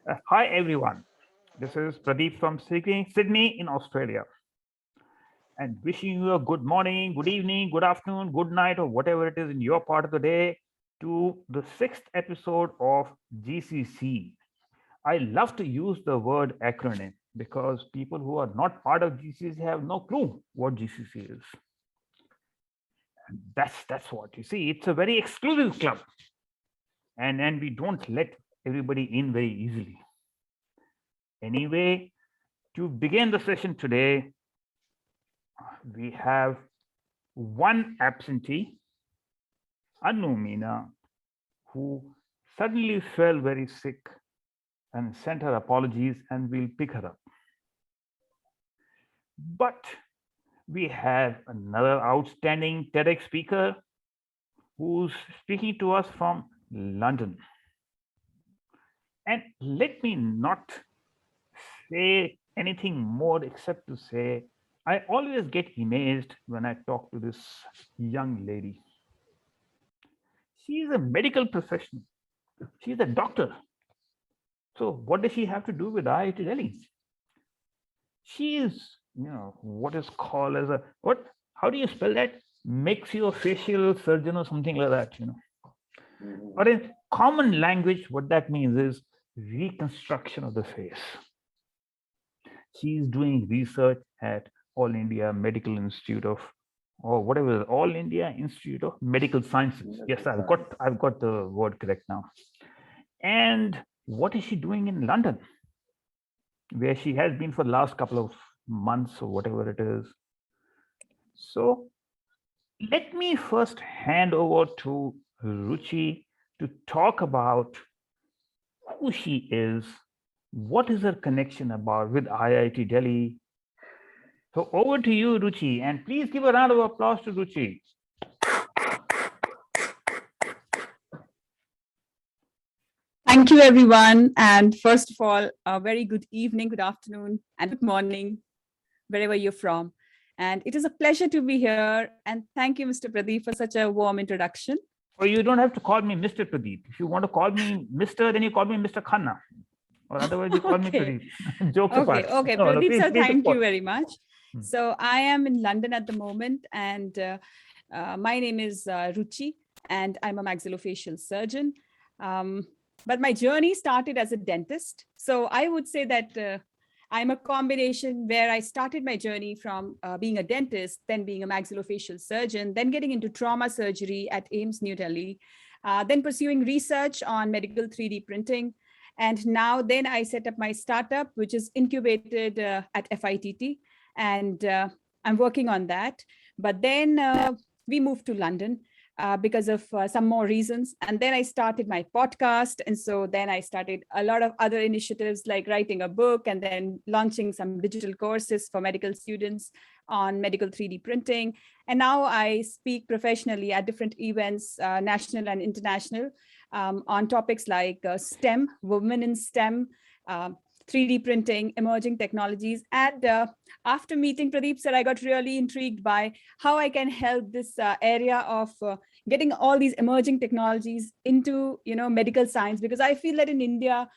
Hi everyone, this is Pradeep from Sydney in Australia, and wishing you a good morning, good evening, good afternoon, good night, or whatever it is in your part of the day to the sixth episode of GCC. I love to use the word acronym because people who are not part of GCC have no clue what GCC is. And that's what you see. It's a very exclusive club, and we don't let everybody in very easily. Anyway, to begin the session today, we have one absentee, Anu Meena, who suddenly fell very sick and sent her apologies, and we'll pick her up. But we have another outstanding TEDx speaker who's speaking to us from London. And let me not say anything more except to say I always get amazed when I talk to this young lady. She is a medical professional. She's a doctor. So what does she have to do with IIT Delhi? She is, what is called as a what? How do you spell that? Maxillofacial surgeon or something like that, Or in common language, what that means is reconstruction of the face. She is doing research at All India Medical Institute of, or whatever, All India Institute of Medical Sciences. Yes, I've got the word correct now. And what is she doing in London, where she has been for the last couple of months or whatever it is? So let me first hand over to Ruchi to talk about who she is, what is her connection about with IIT Delhi. So over to you, Ruchi, and please give a round of applause to Ruchi. Thank you, everyone. And first of all, a very good evening, good afternoon, and good morning, wherever you're from. And it is a pleasure to be here. And thank you, Mr. Pradeep, for such a warm introduction. Or you don't have to call me Mr. Pradeep. If you want to call me Mr., then you call me Mr. Khanna. Or otherwise, you call me Pradeep. Jokes apart. Okay. Pradeep, sir, thank you very much. So I am in London at the moment, and my name is Ruchi, and I'm a maxillofacial surgeon. But my journey started as a dentist. So I would say that I'm a combination where I started my journey from being a dentist, then being a maxillofacial surgeon, then getting into trauma surgery at AIIMS New Delhi, then pursuing research on medical 3D printing. And now then I set up my startup, which is incubated at FITT. And I'm working on that. But then we moved to London because of some more reasons. And then I started my podcast. And so then I started a lot of other initiatives like writing a book and then launching some digital courses for medical students on medical 3D printing. And now I speak professionally at different events, national and international, on topics like STEM, women in STEM, 3D printing, emerging technologies. And after meeting Pradeep sir, I got really intrigued by how I can help this area of getting all these emerging technologies into, medical science, because I feel that in India,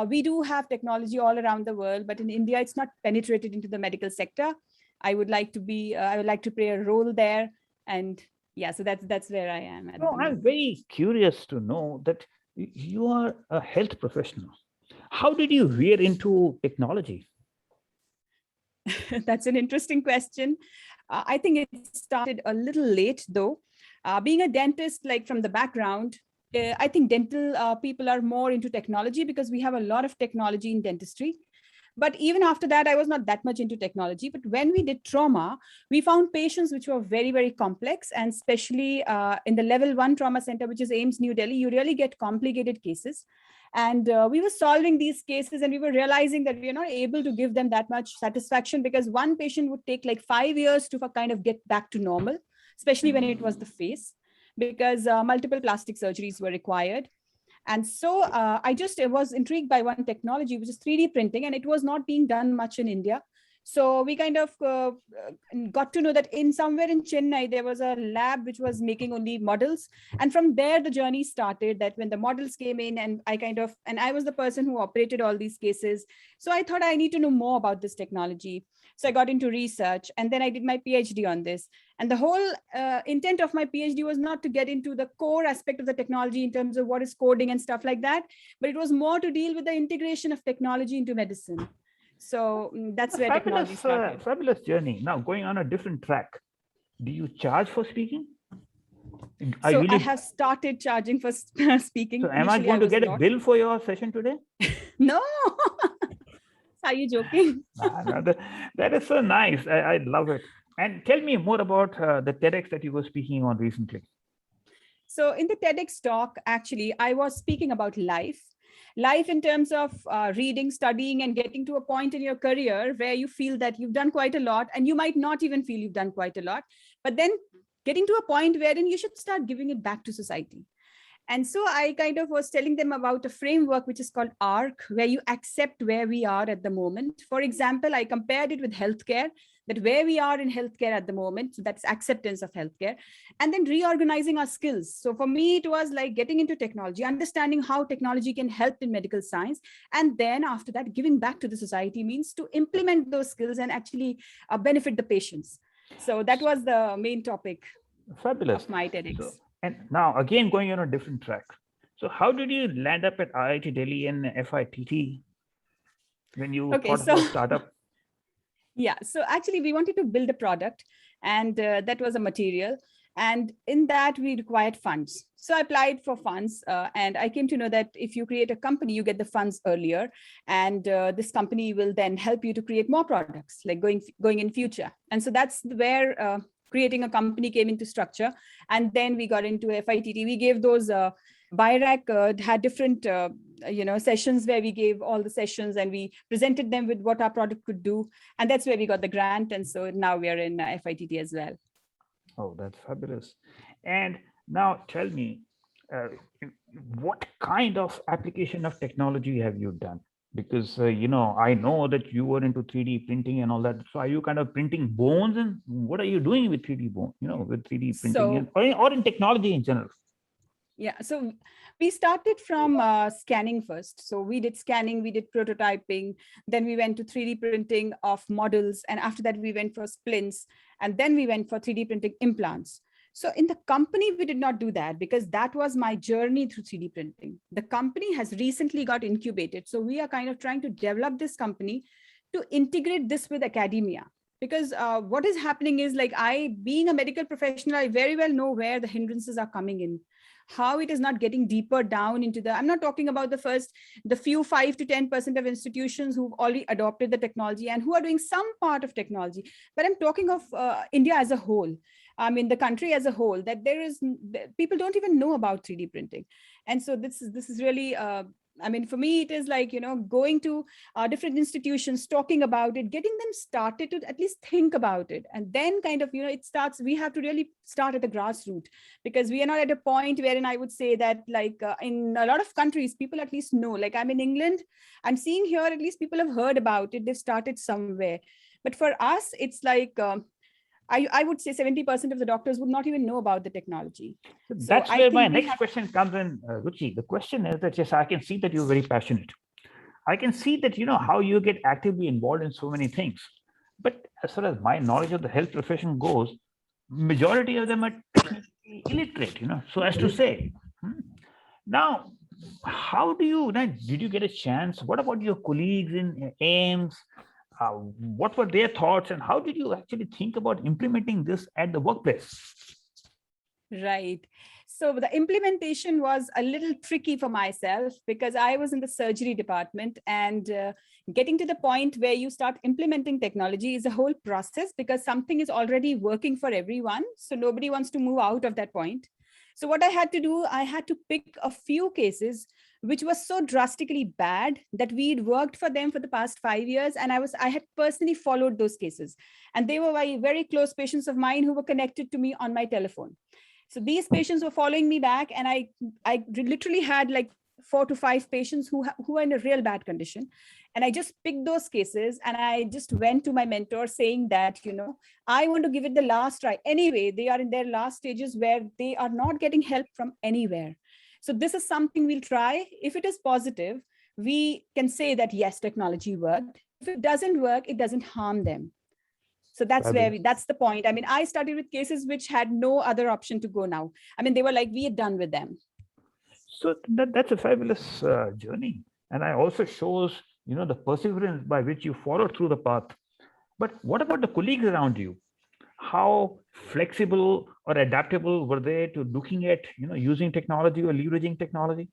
we do have technology all around the world, but in India, it's not penetrated into the medical sector. I would like to play a role there. And yeah, so that's where I am. I'm very curious to know that you are a health professional. How did you veer into technology? That's an interesting question. I think it started a little late, though. Being a dentist, like from the background, I think dental people are more into technology because we have a lot of technology in dentistry. But even after that, I was not that much into technology. But when we did trauma, we found patients which were very, very complex. And especially in the level 1 trauma center, which is AIIMS New Delhi, you really get complicated cases. And we were solving these cases and we were realizing that we are not able to give them that much satisfaction because one patient would take like 5 years to kind of get back to normal, especially when it was the face, because multiple plastic surgeries were required. And so I was intrigued by one technology, which is 3D printing, and it was not being done much in India. So we kind of got to know that in somewhere in Chennai, there was a lab which was making only models. And from there, the journey started, that when the models came in, and I was the person who operated all these cases. So I thought I need to know more about this technology. So I got into research, and then I did my PhD on this. And the whole intent of my PhD was not to get into the core aspect of the technology in terms of what is coding and stuff like that, but it was more to deal with the integration of technology into medicine. So that's where technology started. Fabulous journey. Now going on a different track. Do you charge for speaking? So I have started charging for speaking. So am I going to get a bill for your session today? No. Are you joking? That is so nice. I love it. And tell me more about the TEDx that you were speaking on recently. So in the TEDx talk, actually, I was speaking about life in terms of reading, studying, and getting to a point in your career where you feel that you've done quite a lot, and you might not even feel you've done quite a lot, but then getting to a point wherein you should start giving it back to society. And so I kind of was telling them about a framework which is called ARC, where you accept where we are at the moment. For example, I compared it with healthcare, that where we are in healthcare at the moment, so that's acceptance of healthcare, and then reorganizing our skills. So for me, it was like getting into technology, understanding how technology can help in medical science. And then after that, giving back to the society means to implement those skills and actually benefit the patients. So that was the main topic. Fabulous. Of my TEDx. And now again, going on a different track. So how did you land up at IIT Delhi and FITT when you thought about startup? Yeah, so actually we wanted to build a product, and that was a material. And in that we required funds. So I applied for funds, and I came to know that if you create a company, you get the funds earlier, and this company will then help you to create more products, like going in future. And so that's where creating a company came into structure. And then we got into FITT. We gave those BIRAC had different sessions where we gave all the sessions, and we presented them with what our product could do. And that's where we got the grant. And so now we are in FITT as well. Oh, that's fabulous. And now tell me, what kind of application of technology have you done? Because, I know that you were into 3D printing and all that. So are you kind of printing bones, and what are you doing with 3D bone, with 3D printing or in technology in general? Yeah, so we started from scanning first. So we did scanning, we did prototyping, then we went to 3D printing of models. And after that, we went for splints, and then we went for 3D printing implants. So in the company, we did not do that because that was my journey through 3D printing. The company has recently got incubated. So we are kind of trying to develop this company to integrate this with academia. Because what is happening is, like, being a medical professional, I very well know where the hindrances are coming in, how it is not getting deeper down into I'm not talking about the few 5 to 10% of institutions who've already adopted the technology and who are doing some part of technology, but I'm talking of India as a whole. I mean, the country as a whole, that people don't even know about 3D printing. And so this is really, for me, it is like, going to different institutions, talking about it, getting them started to at least think about it. And then kind of, we have to really start at the grassroots, because we are not at a point wherein I would say that, like, in a lot of countries, people at least know, like I'm in England, I'm seeing here, at least people have heard about it. They've started somewhere. But for us, it's like, I would say 70% of the doctors would not even know about the technology. That's where my next question comes in, Ruchi. The question is that, yes, I can see that you're very passionate. I can see that, how you get actively involved in so many things. But as far as my knowledge of the health profession goes, majority of them are illiterate, so as to say. Now, how did you get a chance? What about your colleagues in AIMS? What were their thoughts, and how did you actually think about implementing this at the workplace? Right. So the implementation was a little tricky for myself because I was in the surgery department, and getting to the point where you start implementing technology is a whole process, because something is already working for everyone. So nobody wants to move out of that point. So what I had to do, I had to pick a few cases which was so drastically bad that we'd worked for them for the past 5 years. And I had personally followed those cases. And they were very close patients of mine who were connected to me on my telephone. So these patients were following me back, and I literally had like 4 to 5 patients who are in a real bad condition. And I just picked those cases and I just went to my mentor saying that, I want to give it the last try. Anyway, they are in their last stages where they are not getting help from anywhere. So this is something we'll try. If it is positive, we can say that yes, technology worked. If it doesn't work, it doesn't harm them. So that's the point. I mean, I started with cases which had no other option to go now. I mean, they were like, we are done with them. So that's a fabulous journey. And I also shows, the perseverance by which you followed through the path. But what about the colleagues around you? How flexible or adaptable were they to looking at, using technology or leveraging technology?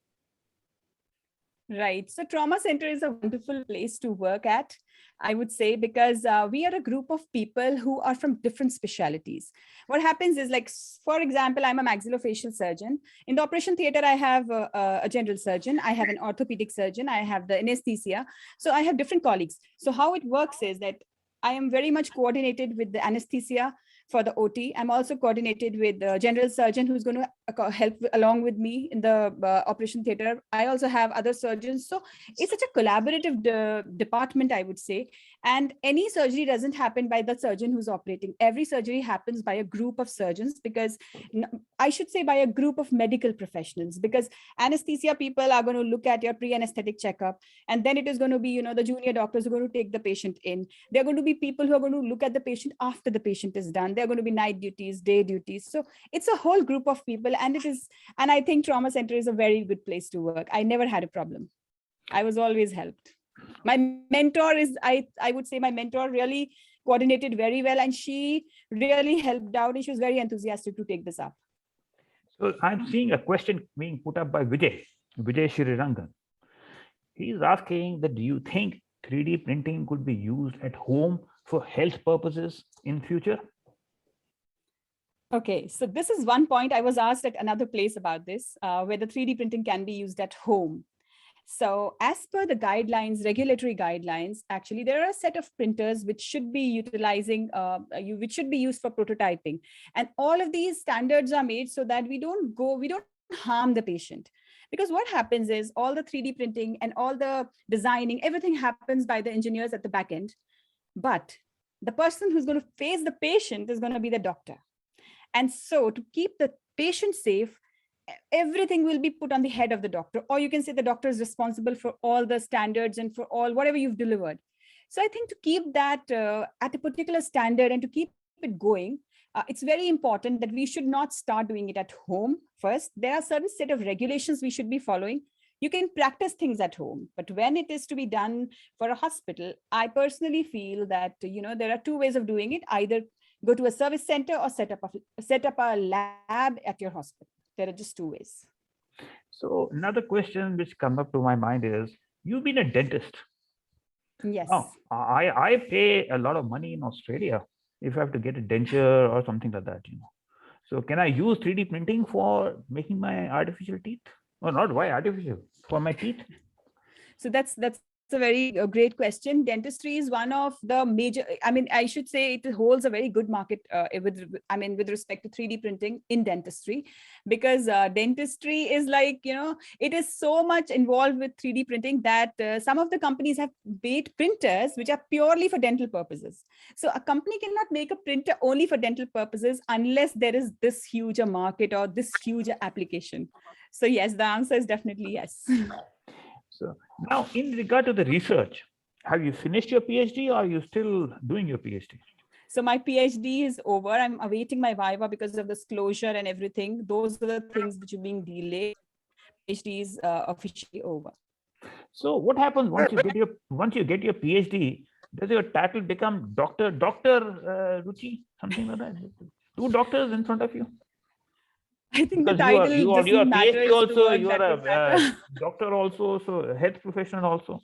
Right. So trauma center is a wonderful place to work at, I would say, because we are a group of people who are from different specialties. What happens is, like, for example, I'm a maxillofacial surgeon. In the operation theater, I have a general surgeon. I have an orthopedic surgeon. I have the anesthesia. So I have different colleagues. So how it works is that I am very much coordinated with the anesthesia for the OT. I'm also coordinated with the general surgeon who's going to help along with me in the operation theater. I also have other surgeons. So it's such a collaborative department, I would say. And any surgery doesn't happen by the surgeon who's operating. Every surgery happens by a group of surgeons, because I should say by a group of medical professionals, because anesthesia people are going to look at your pre-anesthetic checkup. And then it is going to be, the junior doctors who are going to take the patient in. They're going to be people who are going to look at the patient after the patient is done. There are going to be night duties, day duties. So it's a whole group of people. And I think trauma center is a very good place to work. I never had a problem. I was always helped. My mentor I would say my mentor really coordinated very well, and she really helped out, and she was very enthusiastic to take this up. So I'm seeing a question being put up by Vijay Shrirangan. He's asking that, do you think 3D printing could be used at home for health purposes in future? Okay, so this is one point I was asked at another place about this, whether 3D printing can be used at home. So as per the guidelines, regulatory guidelines, actually, there are a set of printers which should be utilizing, which should be used for prototyping. And all of these standards are made so that we don't harm the patient. Because what happens is all the 3D printing and all the designing, everything happens by the engineers at the back end. But the person who's going to face the patient is going to be the doctor. And so to keep the patient safe, everything will be put on the head of the doctor, or you can say the doctor is responsible for all the standards and for all whatever you've delivered. So I think to keep that at a particular standard and to keep it going, it's very important that we should not start doing it at home first. There are certain set of regulations we should be following. You can practice things at home, but when it is to be done for a hospital, I personally feel that, there are two ways of doing it. Either go to a service center or set up a lab at your hospital. There are just two ways. So another question which comes up to my mind is, you've been a dentist. Yes. Now, I pay a lot of money in Australia if I have to get a denture or something like that, So can I use 3D printing for making my artificial teeth? Or not, why artificial? For my teeth? So that's a very great question. Dentistry is one of the major, I should say it holds a very good market with respect to 3D printing in dentistry, because dentistry is like, it is so much involved with 3D printing that some of the companies have made printers which are purely for dental purposes. So a company cannot make a printer only for dental purposes unless there is this huge a market or this huge application. So yes, the answer is definitely yes. So now, in regard to the research, have you finished your PhD or are you still doing your PhD? So my PhD is over. I'm awaiting my viva because of this closure and everything. Those are the things which are being delayed. PhD is officially over. So what happens once you get your PhD? Does your title become Doctor Ruchi, something like that? Two doctors in front of you? I think because the title doesn't matter. PhD also, you are a doctor also, so health professional also.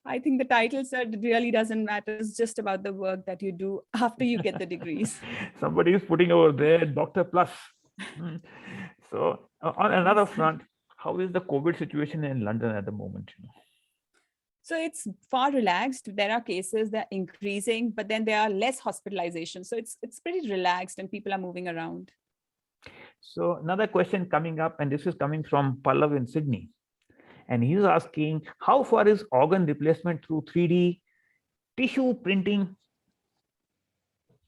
I think the title, sir, really doesn't matter. It's just about the work that you do after you get the degrees. Somebody is putting over there, Doctor Plus. So on another front, how is the COVID situation in London at the moment? So it's far relaxed. There are cases that are increasing, but then there are less hospitalizations. So it's pretty relaxed and people are moving around. So another question coming up, and this is coming from Pallav in Sydney. And he's asking, how far is organ replacement through 3D tissue printing?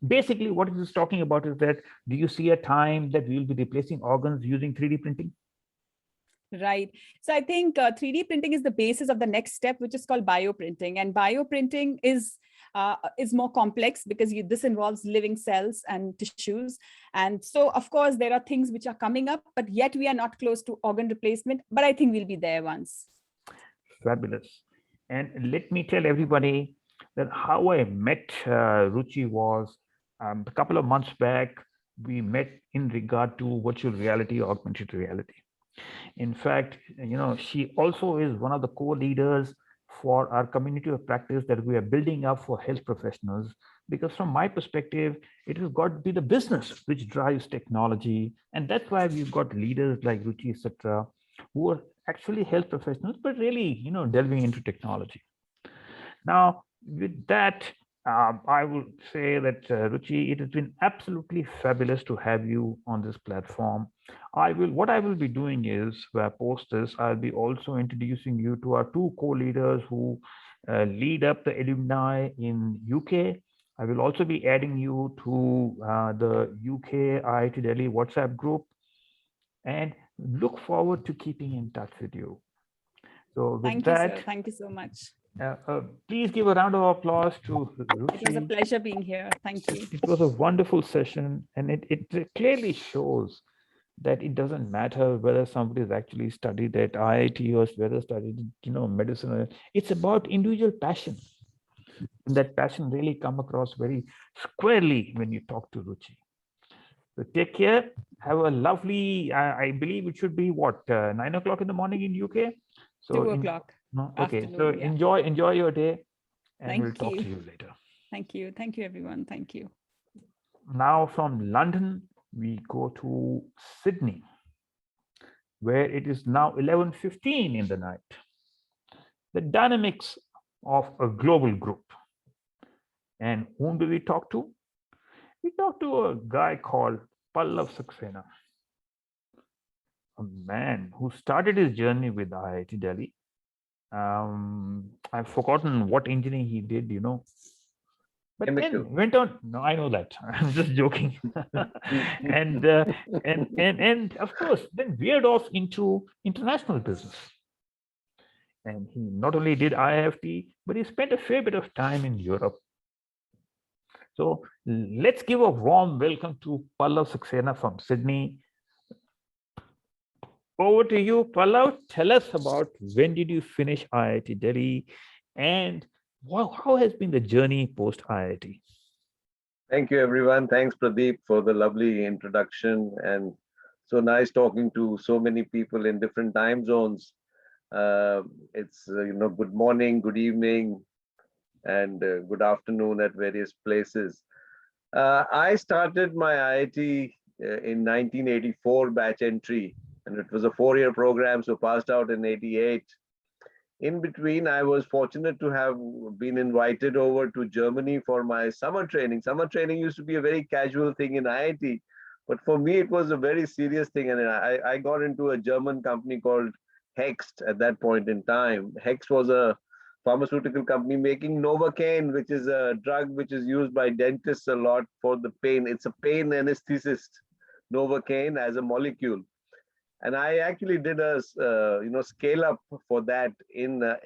Basically, what it is talking about is that, do you see a time that we will be replacing organs using 3D printing? Right. So I think 3D printing is the basis of the next step, which is called bioprinting. And bioprinting is more complex because this involves living cells and tissues. And so, of course, there are things which are coming up, but yet we are not close to organ replacement. But I think we'll be there once. Fabulous. And let me tell everybody that how I met Ruchi was a couple of months back. We met in regard to virtual reality, augmented reality. In fact, she also is one of the co-leaders for our community of practice that we are building up for health professionals. Because from my perspective, it has got to be the business which drives technology. And that's why we've got leaders like Ruchi, etc., who are actually health professionals, but really, delving into technology. Now, with that, I will say that Ruchi, it has been absolutely fabulous to have you on this platform. What I will be doing is, post this, I'll be also introducing you to our two co-leaders who lead up the alumni in UK. I will also be adding you to the UK IIT Delhi WhatsApp group, and look forward to keeping in touch with you. So with that, sir. Thank you so much. Please give a round of applause to Ruchi. It was a pleasure being here. Thank you. It was a wonderful session, and it clearly shows that it doesn't matter whether somebody has actually studied at IIT or whether studied, medicine. It's about individual passion. And that passion really come across very squarely when you talk to Ruchi. So take care. Have a lovely, I believe it should be what, 9 o'clock in the morning in UK? So 2 o'clock. No, okay. So yeah. enjoy your day, and we'll talk to you later. Thank you. Thank you, everyone. Thank you. Now from London, we go to Sydney, where it is now 11:15 in the night. The dynamics of a global group. And whom do we talk to? We talk to a guy called Pallav Saxena, a man who started his journey with IIT Delhi. I've forgotten what engineering he did, but Chemical. Then went on. No, I know that. I'm just joking. and of course, then veered off into international business. And he not only did IIFT, but he spent a fair bit of time in Europe. So let's give a warm welcome to Pallav Saxena from Sydney. Over to you, Pallav. Tell us about when did you finish IIT Delhi, and how has been the journey post IIT? Thank you, everyone. Thanks, Pradeep, for the lovely introduction, and so nice talking to so many people in different time zones. It's good morning, good evening, and good afternoon at various places. I started my IIT in 1984 batch entry, and it was a 4-year program, so passed out in 88. In between, I was fortunate to have been invited over to Germany for my summer training. Summer training used to be a very casual thing in IIT, but for me, it was a very serious thing. And I got into a German company called Hext at that point in time. Hext was a pharmaceutical company making Novocaine, which is a drug which is used by dentists a lot for the pain. It's a pain anesthetist, Novocaine as a molecule. And I actually did a scale up for that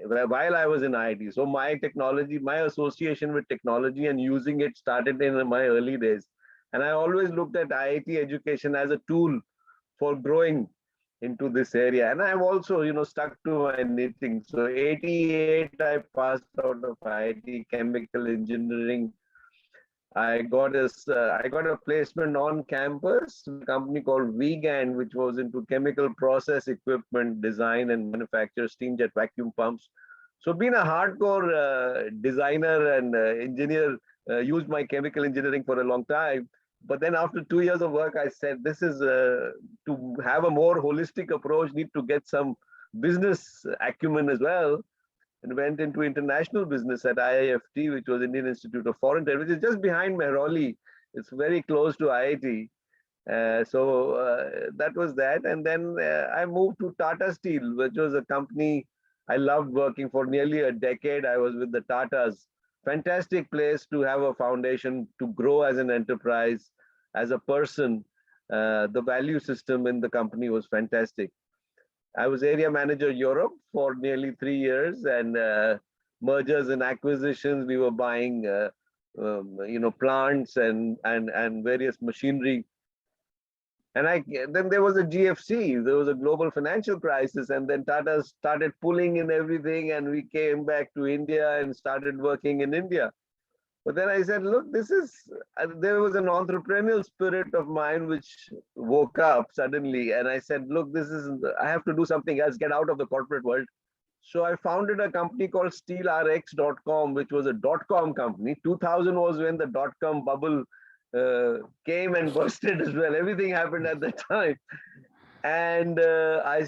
while I was in IIT. So my technology, my association with technology and using it started in my early days. And I always looked at IIT education as a tool for growing into this area. And I've also, stuck to my knitting. So 88, I passed out of IIT chemical engineering. I got a placement on campus with a company called Vegan, which was into chemical process equipment design and manufacture steamjet vacuum pumps. So being a hardcore designer and engineer, used my chemical engineering for a long time. But then after 2 years of work, I said, this is to have a more holistic approach, need to get some business acumen as well. And went into international business at IIFT, which was Indian Institute of Foreign Trade, which is just behind Mehrauli. It's very close to IIT. That was that. And then I moved to Tata Steel, which was a company I loved working for. Nearly a decade I was with the Tatas. Fantastic place to have a foundation, to grow as an enterprise, as a person. The value system in the company was fantastic. I was area manager Europe for nearly 3 years, and mergers and acquisitions. We were buying, plants and various machinery. And then there was a GFC, there was a global financial crisis, and then Tata started pulling in everything, and we came back to India and started working in India. But then I said, look, there was an entrepreneurial spirit of mine which woke up suddenly. And I said, look, I have to do something else, get out of the corporate world. So I founded a company called steelrx.com, which was a .com company. 2000 was when the .com bubble came and bursted as well. Everything happened at that time. And I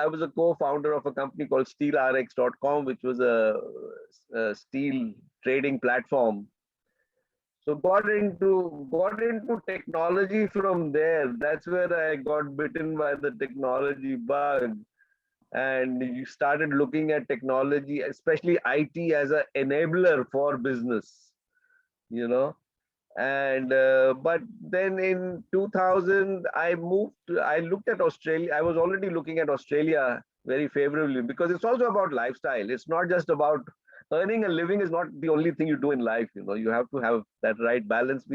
was a co-founder of a company called steelrx.com, which was a steel trading platform. So got into technology from there. That's where I got bitten by the technology bug. And you started looking at technology, especially IT, as an enabler for business, And but then in 2000, I looked at Australia. I was already looking at Australia very favorably, because it's also about lifestyle. It's not just about earning a living. Is not the only thing you do in life. You have to have that right balance.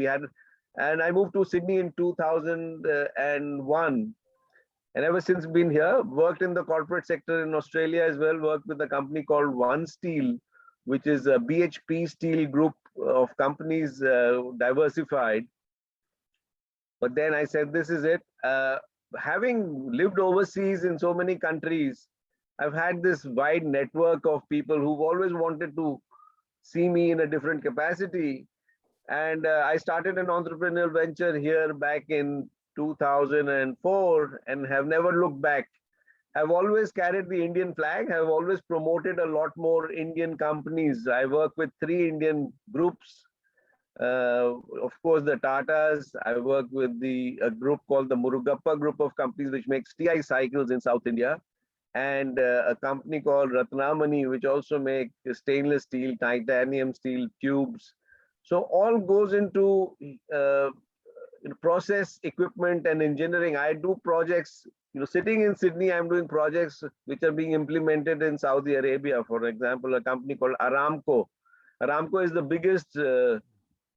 And I moved to Sydney in 2001. And ever since been here, worked in the corporate sector in Australia as well, worked with a company called One Steel, which is a BHP Steel group of companies, diversified. But then I said, this is it. Having lived overseas in so many countries, I've had this wide network of people who've always wanted to see me in a different capacity. And I started an entrepreneurial venture here back in 2004 and have never looked back. I've always carried the Indian flag. I've always promoted a lot more Indian companies. I work with 3 Indian groups. Of course, the Tatas. I work with a group called the Murugappa group of companies, which makes TI cycles in South India, and a company called Ratnamani, which also make stainless steel, titanium steel tubes. So all goes into process, equipment, and engineering. I do projects. Sitting in Sydney, I'm doing projects which are being implemented in Saudi Arabia. For example, a company called Aramco. Aramco is the biggest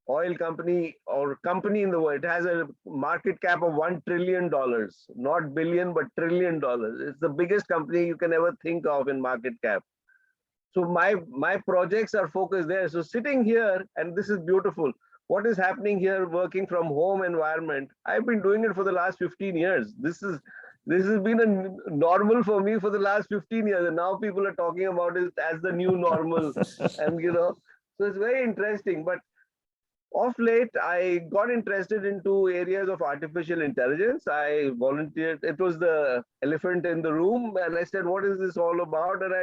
oil company in the world. It has a market cap of $1 trillion, not billion, but $1 trillion. It's the biggest company you can ever think of in market cap. So my projects are focused there. So sitting here, and this is beautiful. What is happening here, working from home environment, I've been doing it for the last 15 years. This has been a normal for me for the last 15 years. And now people are talking about it as the new normal. And, so it's very interesting. But of late, I got interested into areas of artificial intelligence. I volunteered. It was the elephant in the room. And I said, what is this all about? And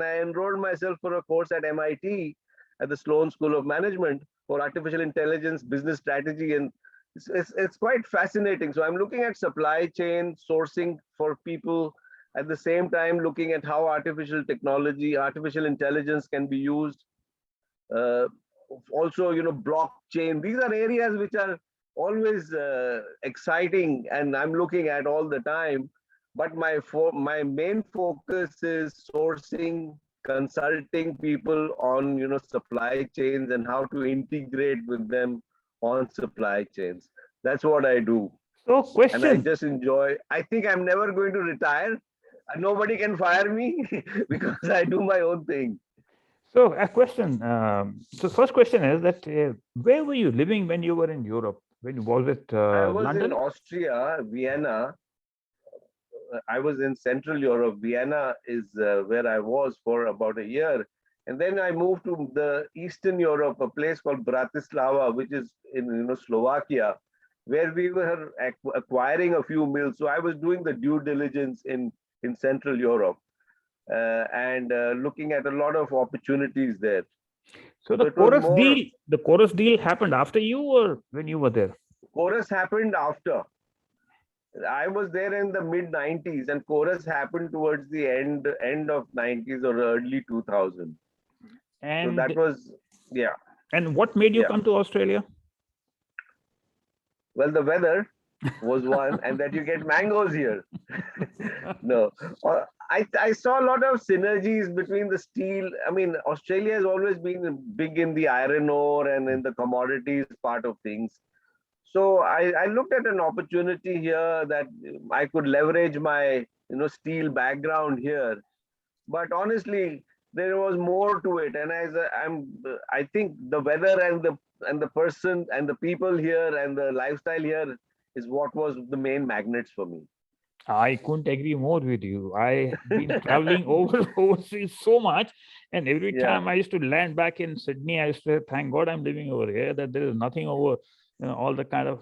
I enrolled myself for a course at MIT, at the Sloan School of Management, for artificial intelligence, business strategy. And it's quite fascinating. So I'm looking at supply chain sourcing for people, at the same time looking at how artificial intelligence can be used. Also, blockchain. These are areas which are always exciting, and I'm looking at all the time. But my main focus is sourcing, consulting people on supply chains and how to integrate with them on supply chains. That's what I do. So question. And I just enjoy. I think I'm never going to retire. Nobody can fire me because I do my own thing. So a question. So first question is that where were you living when you were in Europe? When was it? I was London? in Austria, Vienna. I was in Central Europe. Vienna is where I was for about a year. And then I moved to the Eastern Europe, a place called Bratislava, which is in Slovakia, where we were acquiring a few mills. So I was doing the due diligence in Central Europe and looking at a lot of opportunities there. So the Chorus deal happened after you or when you were there? chorus happened after. I was there in the mid 90s, and chorus happened towards the end of 90s or early 2000. So that And was, yeah, what made you yeah. come to Australia? Well, the weather was one, and that you get mangoes here. No, I saw a lot of synergies between the steel. I mean, Australia has always been big in the iron ore and in the commodities part of things. So I looked at an opportunity here that I could leverage my steel background here. But honestly, there was more to it, and I think the weather and the person and the people here and the lifestyle here is what was the main magnets for me. I couldn't agree more with you. I've been traveling overseas so much, and every Yeah, time I used to land back in Sydney, I used to say, "Thank God I'm living over here. That there is nothing over, all the kind of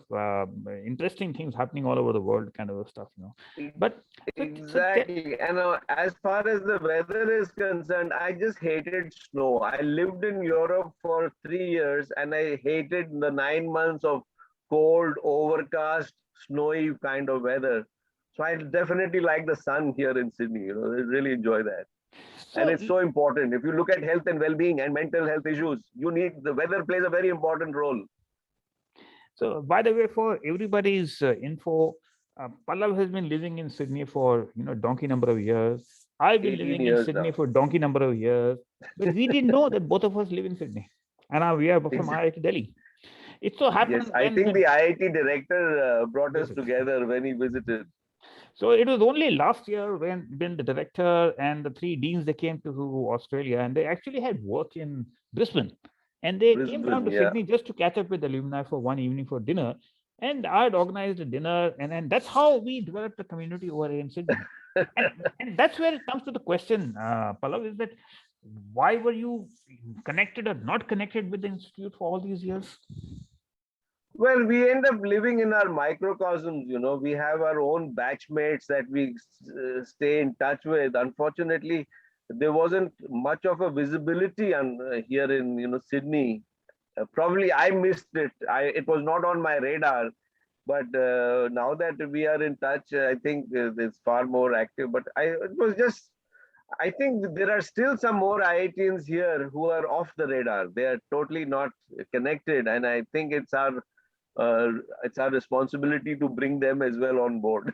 interesting things happening all over the world, kind of stuff." But exactly. And as far as the weather is concerned, I just hated snow. I lived in Europe for 3 years, and I hated the 9 months of cold, overcast, snowy kind of weather. So I definitely like the sun here in Sydney. I really enjoy that. And so it's so important. If you look at health and well-being and mental health issues, you need the weather plays a very important role. So, by the way, for everybody's info, Pallav has been living in Sydney for donkey number of years. I've been 18 living in years Sydney now. for donkey number of years, but we didn't know that both of us live in Sydney, and we are from Exactly. IIT Delhi. It so Yes, happened I when think the IIT director brought us visit. together when he visited. So it was only last year when the director and the three deans they came to Australia, and they actually had work in Brisbane, and they came down Brisbane, to yeah. Sydney just to catch up with the alumni for one evening for dinner. And I had organized a dinner, and that's how we developed a community over here in Sydney. And that's where it comes to the question, Pallav, is that why were you connected or not connected with the institute for all these years? Well, we end up living in our microcosms. We have our own batchmates that we stay in touch with. Unfortunately, there wasn't much of a visibility here in Sydney. Probably I missed it. It was not on my radar. But now that we are in touch, I think it's far more active. But it was just, I think there are still some more IITians here who are off the radar. They are totally not connected, and I think it's our responsibility to bring them as well on board.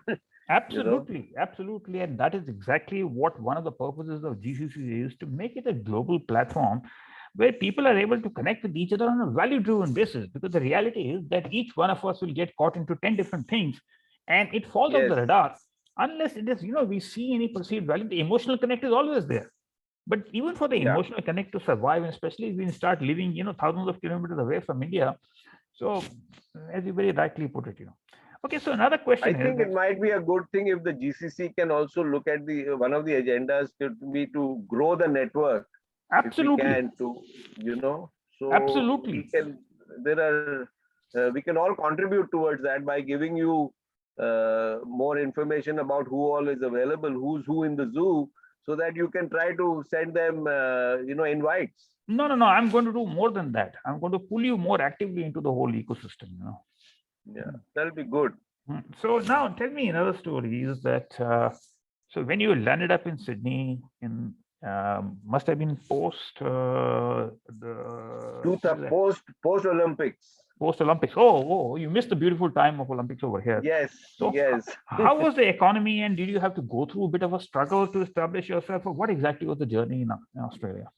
Absolutely, absolutely. And that is exactly what one of the purposes of GCC is, to make it a global platform where people are able to connect with each other on a value-driven basis. Because the reality is that each one of us will get caught into 10 different things, and it falls off Yes. the radar unless it is, we see any perceived value. The emotional connect is always there. But even for the Yeah. emotional connect to survive, and especially if we start living, thousands of kilometers away from India. So, as you very rightly put it, Okay, so another question I is think that, it might be a good thing if the GCC can also look at the one of the agendas to be to grow the network, if we absolutely, can, so we absolutely. can we can all contribute towards that by giving you more information about who all is available, who's who in the zoo, so that you can try to send them invites. No, no, no. I'm going to do more than that. I'm going to pull you more actively into the whole ecosystem. Yeah, that'll be good. So now tell me another story is that so when you landed up in Sydney in must have been post Post Olympics. Post Olympics. Oh, you missed the beautiful time of Olympics over here. Yes, So yes. how was the economy, and did you have to go through a bit of a struggle to establish yourself, or what exactly was the journey in Australia?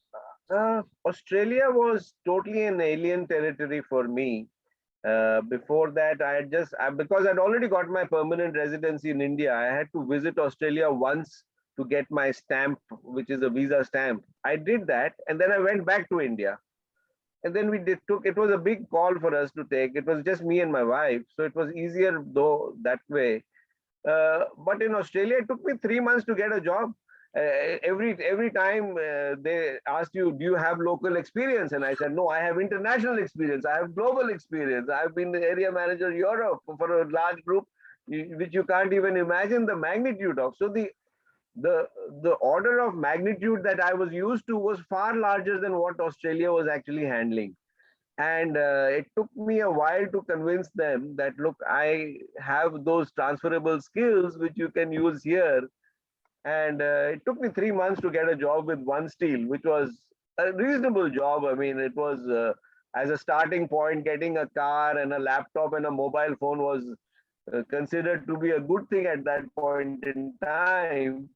Australia was totally an alien territory for me. Before that, because I'd already got my permanent residency in India, I had to visit Australia once to get my stamp, which is a visa stamp. I did that, and then I went back to India. And then it was a big call for us to take. It was just me and my wife, so it was easier though that way. But in Australia, it took me 3 months to get a job. Every time they asked you, do you have local experience? And I said, no, I have international experience. I have global experience. I've been the area manager Europe for a large group, which you can't even imagine the magnitude of. So the order of magnitude that I was used to was far larger than what Australia was actually handling. And it took me a while to convince them that, look, I have those transferable skills which you can use here. And it took me 3 months to get a job with One Steel, which was a reasonable job. I mean, it was as a starting point, getting a car and a laptop and a mobile phone was considered to be a good thing at that point in time.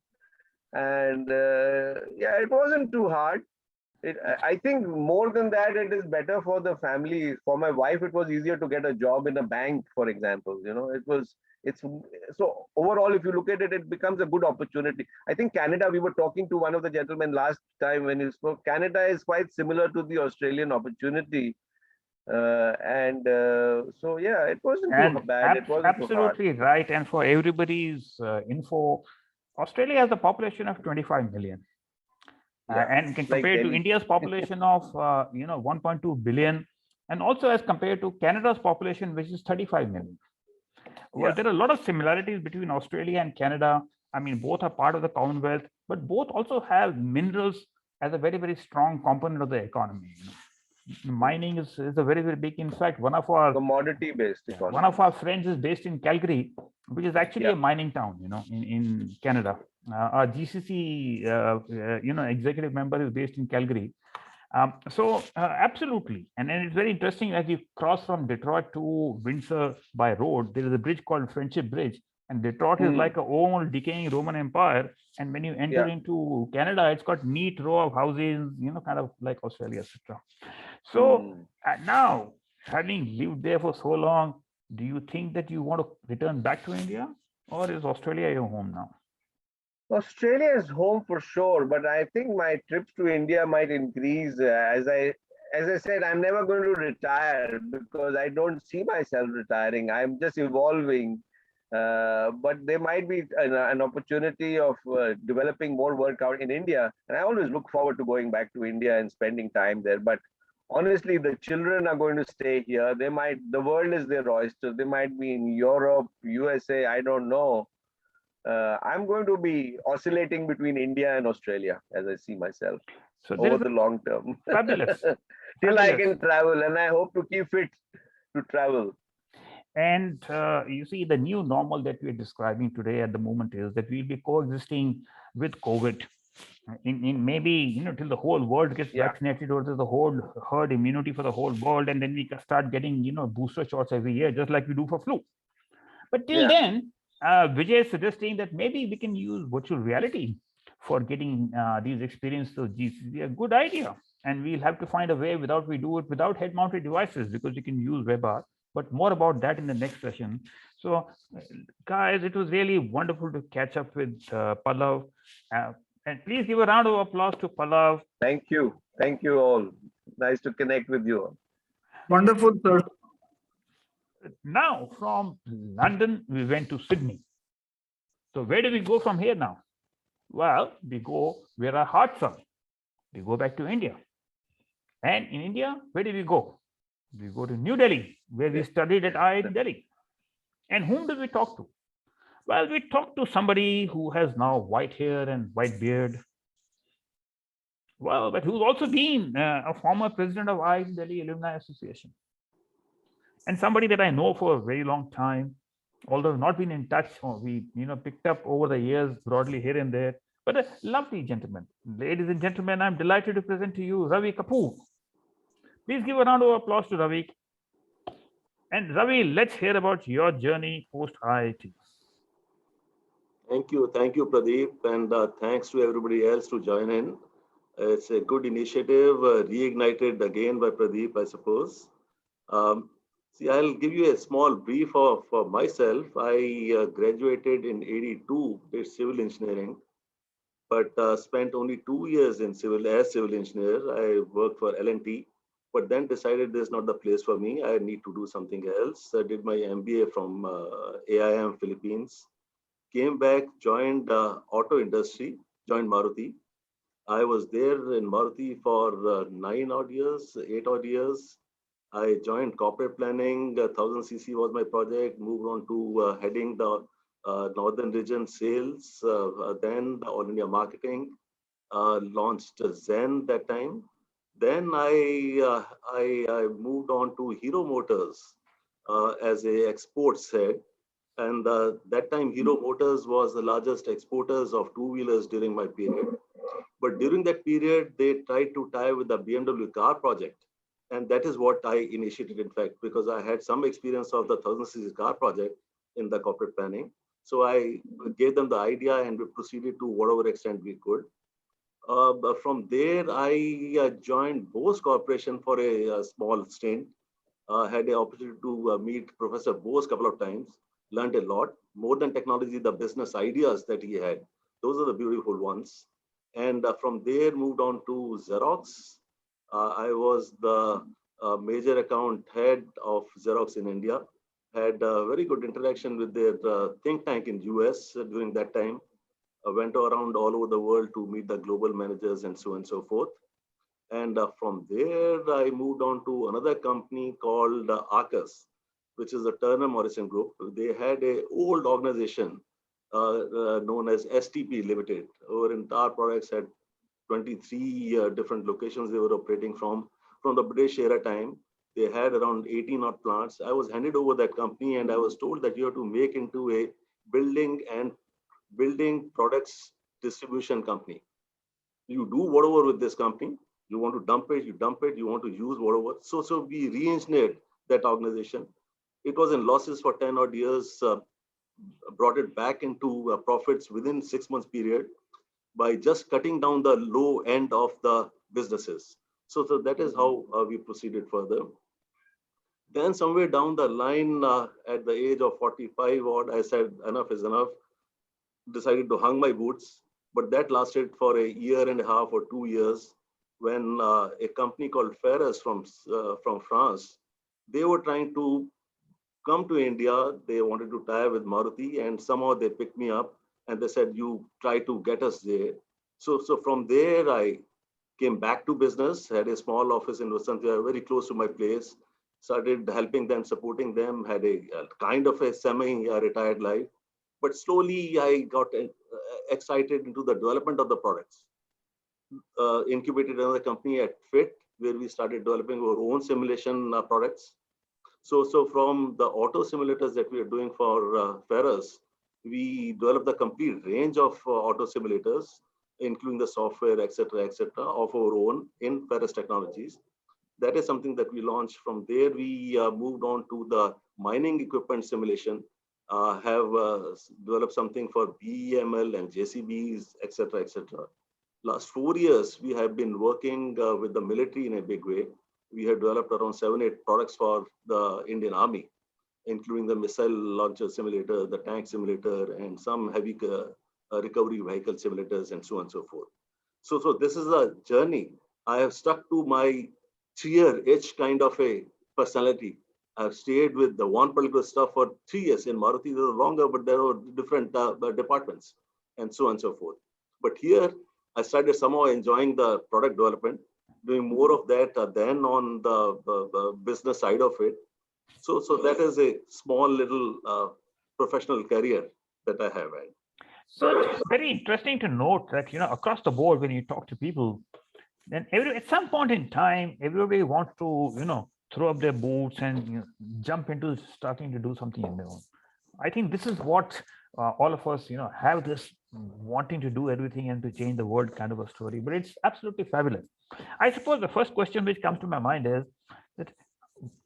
And yeah, it wasn't too hard. I think more than that, it is better for the family. For my wife, it was easier to get a job in a bank, for example. You know, it's so overall, if you look at it, it becomes a good opportunity. I think Canada, we were talking to one of the gentlemen last time when he spoke, Canada is quite similar to the Australian opportunity. And so, yeah, it wasn't too And bad. It wasn't too hard. absolutely right. And for everybody's info, Australia has a population of 25 million. Yeah, And it's like compared to Delhi. India's population of 1.2 billion, and also as compared to Canada's population, which is 35 million. Well, Yeah. there are a lot of similarities between Australia and Canada. I mean, both are part of the Commonwealth, but both also have minerals as a very, very strong component of the economy. Mining is a very, very big. In fact, one of our Commodity-based one economy. of our friends is based in Calgary, which is actually Yeah. a mining town, in Canada. Our GCC, executive member is based in Calgary. So absolutely, and then it's very interesting as you cross from Detroit to Windsor by road. There is a bridge called Friendship Bridge, and Detroit is like an old decaying Roman Empire. And when you enter Yeah. into Canada, it's got neat row of houses, kind of like Australia, etc. So now, having lived there for so long, do you think that you want to return back to India, or is Australia your home now? Australia is home for sure, but I think my trips to India might increase as I said, I'm never going to retire because I don't see myself retiring. I'm just evolving. But there might be an opportunity of developing more work out in India. And I always look forward to going back to India and spending time there. But honestly, the children are going to stay here. The world is their oyster. They might be in Europe, USA, I don't know. I'm going to be oscillating between India and Australia as I see myself So there over is the long term. fabulous, Till I fabulous. can travel, and I hope to keep fit to travel. And you see, the new normal that we're describing today at the moment is that we'll be coexisting with COVID in maybe till the whole world gets Yeah. vaccinated, or there's the whole herd immunity for the whole world, and then we can start getting booster shots every year, just like we do for flu. But till Yeah. then, Vijay is suggesting that maybe we can use virtual reality for getting these experiences of GCC. A good idea, and we'll have to find a way without we do it without head-mounted devices, because we can use WebR. But more about that in the next session. So, guys, it was really wonderful to catch up with Pallav. And please give a round of applause to Pallav. Thank you. Thank you all. Nice to connect with you all. Wonderful, sir. Now, from London, we went to Sydney. So where do we go from here now? Well, we go where our hearts are. We go back to India. And in India, where did we go? We go to New Delhi, where we studied at IIT Delhi. And whom did we talk to? Well, we talked to somebody who has now white hair and white beard. Well, but who's also been a former president of IIT Delhi Alumni Association. And somebody that I know for a very long time, although not been in touch, or we picked up over the years broadly here and there, but a lovely gentleman. Ladies and gentlemen, I'm delighted to present to you Ravi Kapoor. Please give a round of applause to Ravi. And Ravi, let's hear about your journey post IIT. Thank you, Pradeep, and thanks to everybody else to join in. It's a good initiative, reignited again by Pradeep, I suppose. See, I'll give you a small brief of myself. I graduated in '82, did civil engineering, but spent only 2 years in civil engineer. I worked for L&T, but then decided this is not the place for me. I need to do something else. I did my MBA from AIM Philippines. Came back, joined auto industry, joined Maruti. I was there in Maruti for 9 odd years, 8 odd years. I joined corporate planning, 1000cc was my project, moved on to heading the Northern region sales, then the All India marketing, launched Zen that time. Then I moved on to Hero Motors as a exports head. And that time, Hero Motors was the largest exporters of two-wheelers during my period. But during that period, they tried to tie with the BMW car project. And that is what I initiated, in fact, because I had some experience of the 1000cc car project in the corporate planning. So I gave them the idea and we proceeded to whatever extent we could. But from there, I joined Bose Corporation for a small stint. Had the opportunity to meet Professor Bose a couple of times, learned a lot. More than technology, the business ideas that he had, those are the beautiful ones. And from there, moved on to Xerox. I was the major account head of Xerox in India. Had a very good interaction with their think tank in US during that time. Went around all over the world to meet the global managers and so on and so forth. And from there, I moved on to another company called Arcus, which is the Turner Morrison Group. They had a old organization known as STP Limited. Our entire products had 23 different locations they were operating from the British era time. They had around 18 odd plants. I was handed over that company and I was told that you have to make into a building products distribution company. You do whatever with this company. You want to dump it, you dump it. You want to use whatever. So we re-engineered that organization. It was in losses for 10 odd years, brought it back into profits within 6 months period by just cutting down the low end of the businesses. So that is how we proceeded further. Then somewhere down the line, at the age of 45 odd, I said enough is enough. Decided to hang my boots, but that lasted for a year and a half or 2 years when a company called Ferris from France, they were trying to come to India. They wanted to tie with Maruti and somehow they picked me up and they said, you try to get us there. So from there, I came back to business, had a small office in Vasanthia, very close to my place, started helping them, supporting them, had a kind of a semi-retired life. But slowly I got excited into the development of the products. Incubated another company at FIT, where we started developing our own simulation products. So from the auto simulators that we are doing for Ferris, we developed the complete range of auto simulators, including the software, etc., of our own in Ferris Technologies. That is something that we launched. From there, we moved on to the mining equipment simulation, have developed something for BEML and JCBs, etc., Last 4 years, we have been working with the military in a big way. We have developed around 7-8 products for the Indian Army, including the missile launcher simulator, the tank simulator, and some heavy recovery vehicle simulators, and so on and so forth. So this is a journey. I have stuck to my 3-year-itch kind of a personality. I've stayed with the one particular stuff for 3 years. In Maruti, they were longer, but there were different departments, and so on and so forth. But here, I started somehow enjoying the product development, doing more of that than on the business side of it. So that is a small little professional career that I have had. So it's very interesting to note that, across the board, when you talk to people, then at some point in time, everybody wants to, throw up their boots and jump into starting to do something on their own. I think this is what all of us, have this wanting to do everything and to change the world kind of a story. But it's absolutely fabulous. I suppose the first question which comes to my mind is that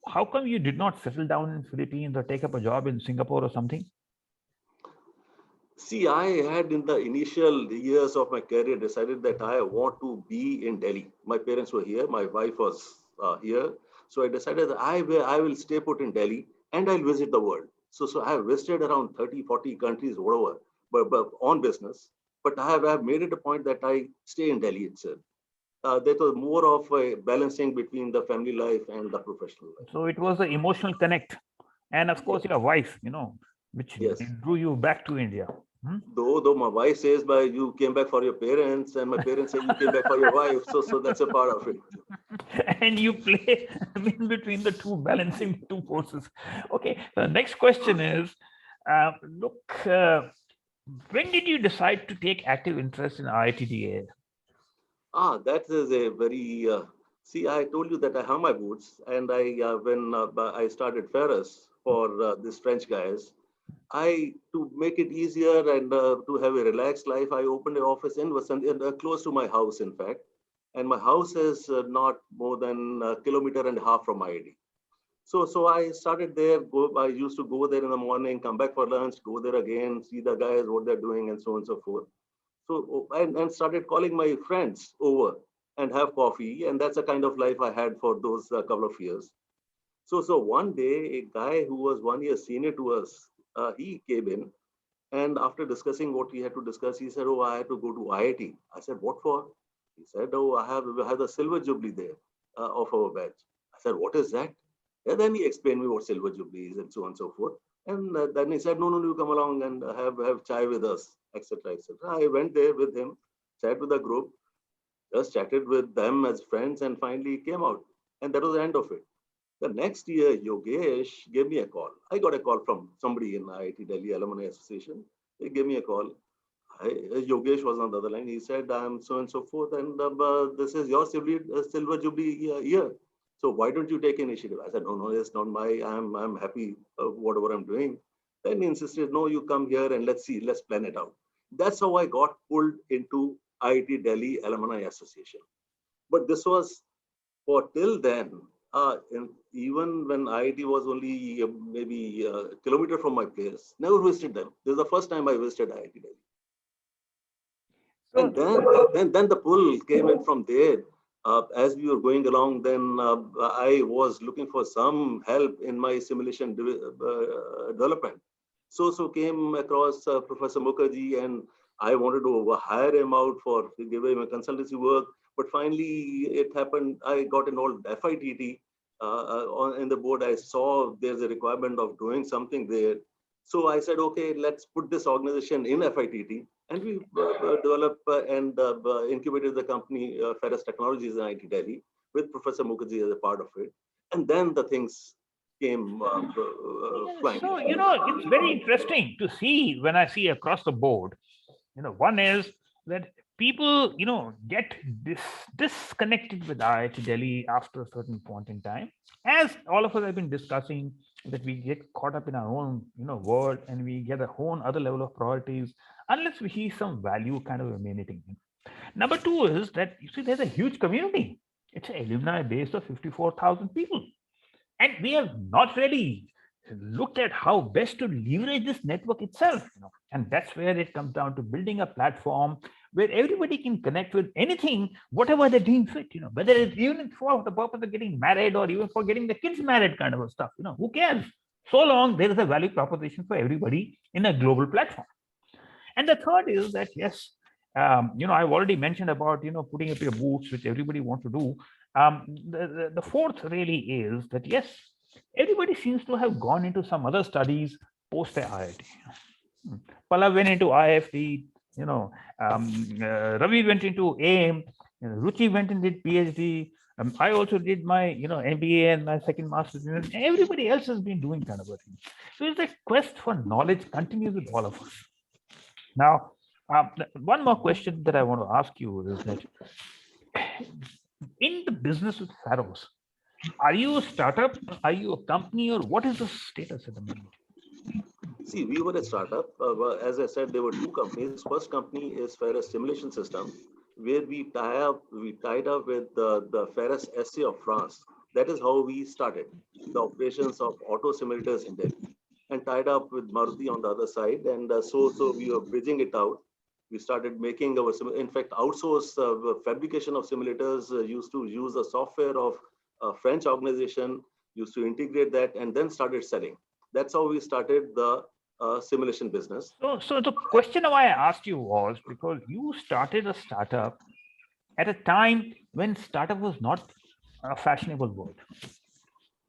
how come you did not settle down in Philippines or take up a job in Singapore or something? See, I had in the initial years of my career decided that I want to be in Delhi. My parents were here. My wife was here. So I decided that I will stay put in Delhi and I'll visit the world. So I have visited around 30, 40 countries, whatever, but on business. But I have made it a point that I stay in Delhi itself. That was more of a balancing between the family life and the professional life. So it was the emotional connect. And of course, your wife, which drew you back to India. Though my wife says, you came back for your parents, and my parents say you came back for your wife. So that's a part of it. And you play in between the two, balancing two forces. Okay, the next question is, when did you decide to take active interest in IITDAA? That is a very See, I told you that I have my boots, and when I started Ferris for these French guys, to make it easier and to have a relaxed life, I opened an office in close to my house, in fact. And my house is not more than a kilometer and a half from IIT. So I started there. I used to go there in the morning, come back for lunch, go there again, see the guys, what they're doing, and so on and so forth. So and started calling my friends over and have coffee, and that's the kind of life I had for those couple of years. So one day, a guy who was 1 year senior to us, he came in, and after discussing what we had to discuss, he said, "Oh, I had to go to IIT." I said, "What for?" He said, "Oh, I have the silver jubilee there of our batch." I said, "What is that?" And then he explained me what silver jubilee is and so on and so forth. And then he said, "No, no, you come along and have chai with us, etc., etc." I went there with him, chat with the group, just chatted with them as friends, and finally came out. And that was the end of it. The next year, Yogesh gave me a call. I got a call from somebody in IIT Delhi Alumni Association. They gave me a call. Yogesh was on the other line. He said, "I'm so and so forth, and this is your silver jubilee year. So why don't you take initiative?" I said, "No, no, it's not my. I'm happy whatever I'm doing." Then he insisted, "No, you come here and let's see, let's plan it out." That's how I got pulled into IIT Delhi Alumni Association. But this was for till then. Even when IIT was only maybe a kilometer from my place, never visited them. This is the first time I visited IIT Delhi. And then the pull came in from there. As we were going along, then I was looking for some help in my simulation development. So came across Professor Mukherjee, and I wanted to hire him out for give him a consultancy work. But finally, it happened. I got involved with FITT. In the board, I saw there's a requirement of doing something there. So I said, okay, let's put this organization in FITT. And we developed and incubated the company Ferris Technologies in IIT Delhi with Professor Mukherjee as a part of it. And then the things came flying. So, it's very interesting to see when I see across the board. One is that people, get disconnected with IIT Delhi after a certain point in time. As all of us have been discussing, that we get caught up in our own, world, and we get a whole other level of priorities unless we see some value kind of emanating. Number two is that you see there's a huge community. It's an alumni base of 54,000 people. And we have not really looked at how best to leverage this network itself. And that's where it comes down to building a platform where everybody can connect with anything, whatever they're doing fit, whether it's even for the purpose of getting married or even for getting the kids married kind of stuff, who cares? So long there is a value proposition for everybody in a global platform. And the third is that, yes, I've already mentioned about, putting up your boots, which everybody wants to do. The fourth really is that, yes, everybody seems to have gone into some other studies post the IIT. Pallav went into IFD, Ravi went into AIM, Ruchi went and did PhD. I also did my, MBA and my second master's. Everybody else has been doing kind of a thing. So it's the quest for knowledge continues with all of us. Now, one more question that I want to ask you is that in the business with Pharaohs, are you a startup? Are you a company, or what is the status at the moment? See, we were a startup. As I said, there were two companies. First company is Ferris Simulation System, where we tied up with the Ferris SA of France. That is how we started the operations of auto simulators in Delhi, and tied up with Maruti on the other side. And so we were bridging it out. We started making our, in fact, outsource fabrication of simulators, used to use the software of a French organization, used to integrate that, and then started selling. That's how we started the simulation business. So the question why I asked you was because you started a startup at a time when startup was not a fashionable word.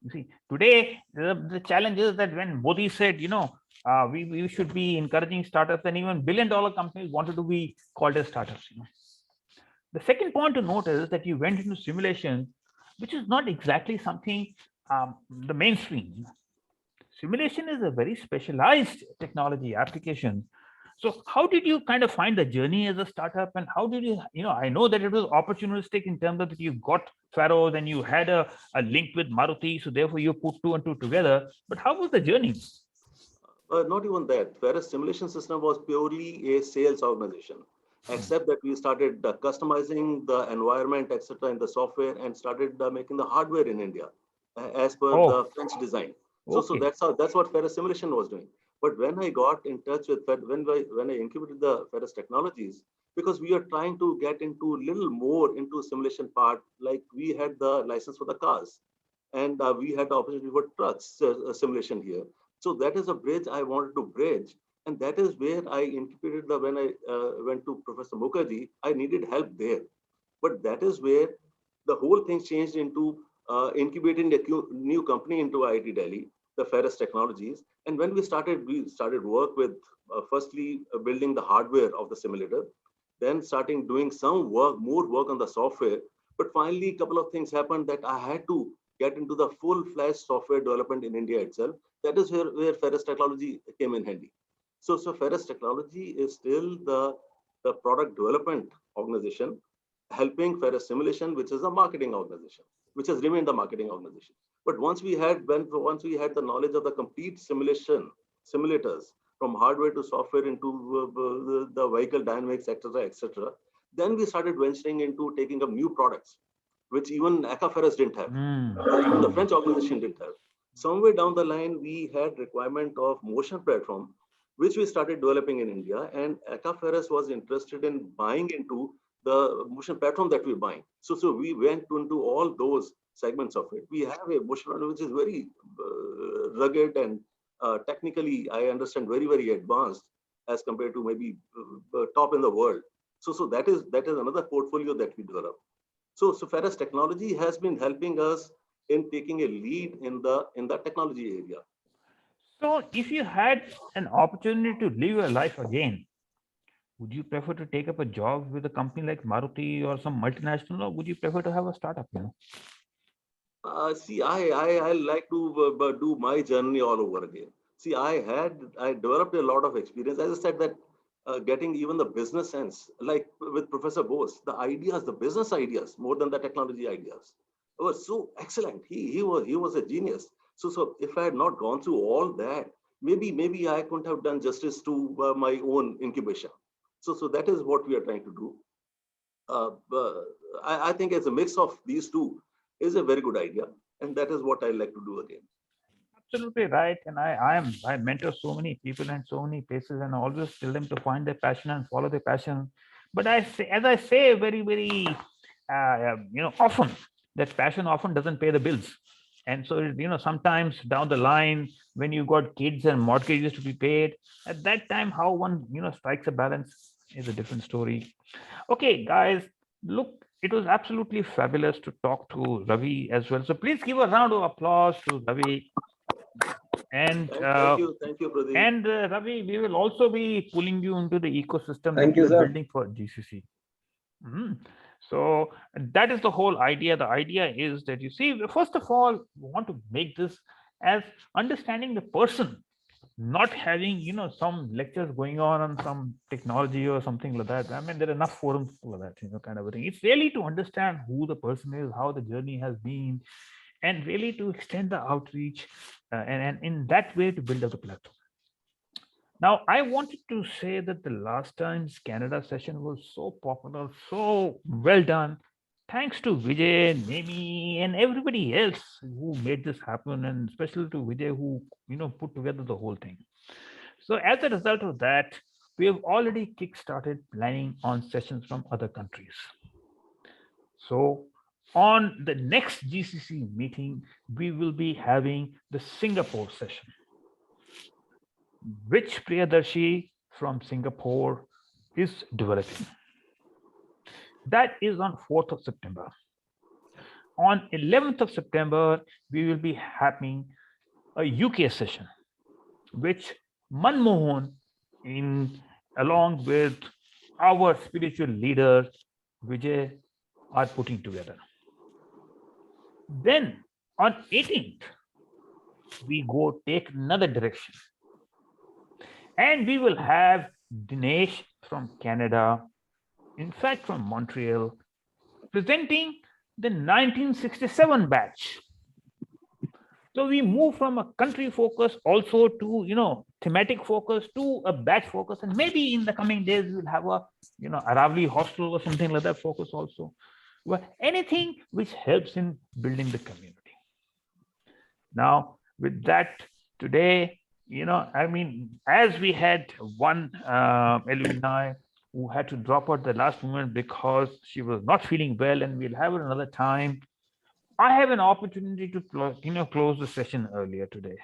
You see, today the challenge is that when Modi said, we should be encouraging startups, and even billion-dollar companies wanted to be called as startups. The second point to note is that you went into simulation, which is not exactly something the mainstream. Simulation is a very specialized technology application. So how did you kind of find the journey as a startup, and how did you, I know that it was opportunistic in terms of that you got Faro, then you had a link with Maruti, so therefore you put two and two together. But how was the journey? Not even that. Whereas simulation system was purely a sales organization, except that we started customizing the environment, etc., in the software, and started making the hardware in India as per the French design. So that's what Ferris Simulation was doing. But when I got in touch with when I incubated the Ferris Technologies, because we are trying to get into a little more into simulation part, like we had the license for the cars, and we had the opportunity for trucks simulation here. So that is a bridge I wanted to bridge. And that is where I incubated when I went to Professor Mukherjee, I needed help there. But that is where the whole thing changed into incubating a new company into IIT Delhi, the Ferris Technologies. And when we started work with firstly building the hardware of the simulator, then starting doing some work, more work on the software. But finally, a couple of things happened that I had to get into the full-fledged software development in India itself. That is where Ferris Technology came in handy. So Ferris Technology is still the product development organization helping Ferris Simulation, which is a marketing organization, which has remained the marketing organization. But once we had the knowledge of the complete simulators from hardware to software into the vehicle dynamics, etc., then we started venturing into taking up new products, which even ACA Ferris didn't have, even the French organization didn't have. Somewhere down the line, we had requirement of motion platform, which we started developing in India, and ACA Ferris was interested in buying into the motion platform that we're buying. So we went into all those segments of it. We have a motion platform which is very rugged and technically, I understand, very, very advanced as compared to maybe top in the world. So that is another portfolio that we develop. So Ferris Technology has been helping us in taking a lead in the technology area. So if you had an opportunity to live your life again, would you prefer to take up a job with a company like Maruti or some multinational, or would you prefer to have a startup? See, I like to do my journey all over again. See, I developed a lot of experience. As I said, that getting even the business sense, like with Professor Bose, the business ideas, more than the technology ideas, were so excellent. He was a genius. So if I had not gone through all that, maybe I couldn't have done justice to my own incubation. So that is what we are trying to do. I think as a mix of these two is a very good idea, and that is what I like to do again. Absolutely right. And I mentor so many people in so many places, and I always tell them to find their passion and follow their passion. But as I say very, very often, that passion often doesn't pay the bills. And so, sometimes down the line, when you got kids and mortgages to be paid, at that time, how one, strikes a balance is a different story. Okay, guys, look, it was absolutely fabulous to talk to Ravi as well. So please give a round of applause to Ravi. And thank you, Pradeep. And Ravi, we will also be pulling you into the ecosystem Thank that you, you're sir. building for GCC. So that is the whole idea. The idea is that, you see, first of all, we want to make this as understanding the person, not having some lectures going on some technology or something like that. I mean, there are enough forums for that, kind of a thing. It's really to understand who the person is, how the journey has been, and really to extend the outreach and in that way to build up the platform. Now, I wanted to say that the last time's Canada session was so popular, so well done. Thanks to Vijay, Nemi, and everybody else who made this happen, and especially to Vijay who put together the whole thing. So as a result of that, we have already kick-started planning on sessions from other countries. So on the next GCC meeting, we will be having the Singapore session, which Priyadarshi from Singapore is developing. That is on 4th of September. On 11th of September, we will be having a UK session, which Manmohan, along with our spiritual leader, Vijay, are putting together. Then on 18th, we go take another direction. And we will have Dinesh from Canada, in fact from Montreal, presenting the 1967 batch. So we move from a country focus also to, thematic focus to a batch focus. And maybe in the coming days, we'll have a, Aravali hostel or something like that focus also. Well, anything which helps in building the community. Now, with that, today, as we had one alumni who had to drop out the last moment because she was not feeling well, and we'll have it another time. I have an opportunity to close the session earlier today.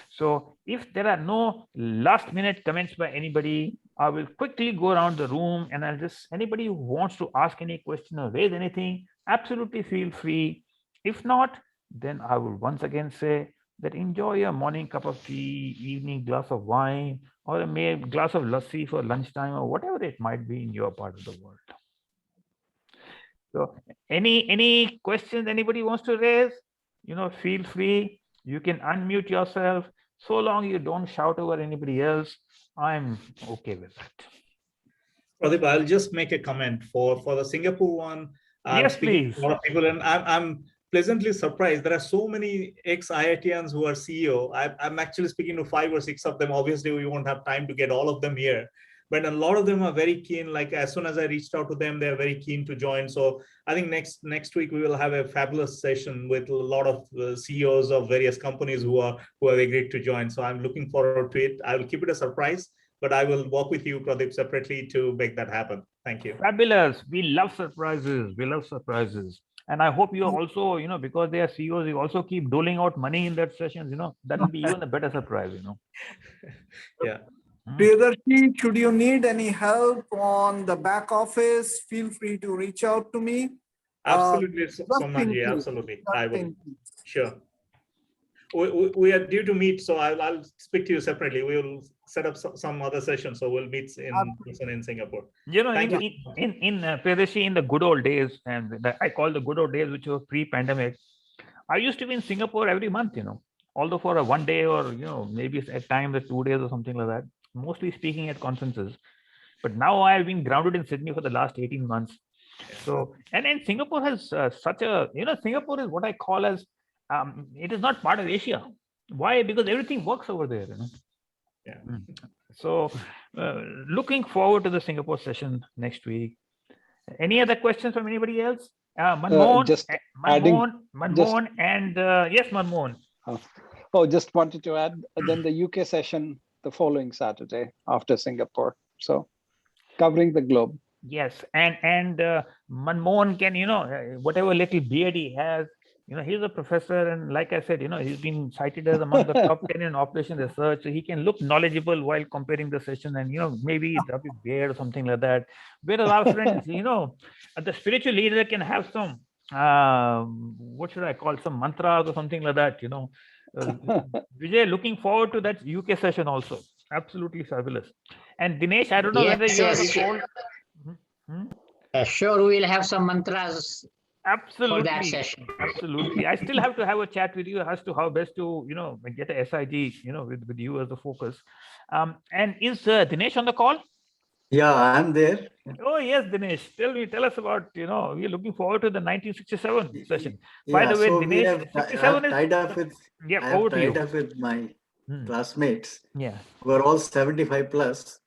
So if there are no last minute comments by anybody, I will quickly go around the room, and I'll just, anybody who wants to ask any question or raise anything, absolutely feel free. If not, then I will once again say that enjoy your morning cup of tea, evening glass of wine, or a glass of lassi for lunchtime, or whatever it might be in your part of the world. So any questions anybody wants to raise, feel free. You can unmute yourself. So long you don't shout over anybody else, I'm okay with that. Pradeep, I'll just make a comment for the Singapore one. Yes, please. A lot of people, and I'm pleasantly surprised. There are so many ex-IITians who are CEO. I'm actually speaking to 5 or 6 of them. Obviously, we won't have time to get all of them here, but a lot of them are very keen. Like as soon as I reached out to them, they're very keen to join. So I think next week we will have a fabulous session with a lot of CEOs of various companies who have agreed to join. So I'm looking forward to it. I will keep it a surprise, but I will work with you, Pradeep, separately to make that happen. Thank you. Fabulous. We love surprises. We love surprises. And I hope you also, because they are CEOs, you also keep doling out money in that sessions, that will be even a better surprise, Yeah. Priyadarshi, should you need any help on the back office, feel free to reach out to me. Absolutely, Somanji, absolutely. I will. Sure. We are due to meet, so I'll speak to you separately. We will set up some other session, so we'll meet in Singapore. In Priyadarshi, in the good old days, and I call the good old days, which were pre-pandemic, I used to be in Singapore every month, although for a 1 day or, maybe at times 2 days or something like that, mostly speaking at conferences. But now I've been grounded in Sydney for the last 18 months. So, and then Singapore has such a, Singapore is what I call as, it is not part of Asia. Why? Because everything works over there. Yeah. So, looking forward to the Singapore session next week. Any other questions from anybody else? Manmohan, and yes, Manmohan. Just wanted to add. Then the UK session the following Saturday after Singapore. So, covering the globe. Yes, and Manmohan can, whatever little beard he has, he's a professor, and like I said, he's been cited as among the top 10 in operation research, so he can look knowledgeable while comparing the session, and maybe drop a beard or something like that. Whereas our friends, the spiritual leader can have some, what should I call, some mantras or something like that. Vijay, looking forward to that UK session also. Absolutely fabulous. And Dinesh, I don't know whether you are sure, we'll have some mantras. Absolutely. For that session. Absolutely. I still have to have a chat with you as to how best to, get a SIG, with you as the focus. And is Dinesh on the call? Yeah, I'm there. Oh, yes, Dinesh. Tell us about, we're looking forward to the 1967 session. Yeah, by the way, so Dinesh, I have tied up with, my classmates. Yeah. Who are all 75 plus.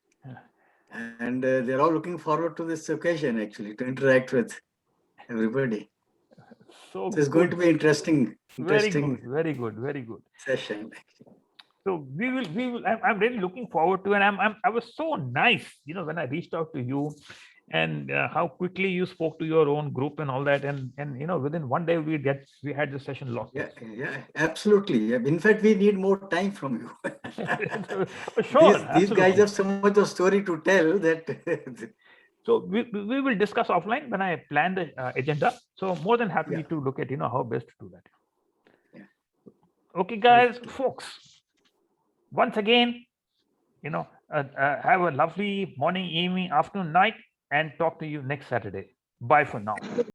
And they're all looking forward to this occasion, actually, to interact with everybody. So it's going to be interesting. Very good session. So we will. I'm really looking forward to, and I was so nice, when I reached out to you, and how quickly you spoke to your own group and all that, and within 1 day we had the session locked. Yeah, absolutely. In fact, we need more time from you. Sure. These guys have so much of story to tell that. So we will discuss offline when I plan the agenda. So more than happy to look at how best to do that. Yeah. Okay, guys, folks. Once again, have a lovely morning, evening, afternoon, night, and talk to you next Saturday. Bye for now.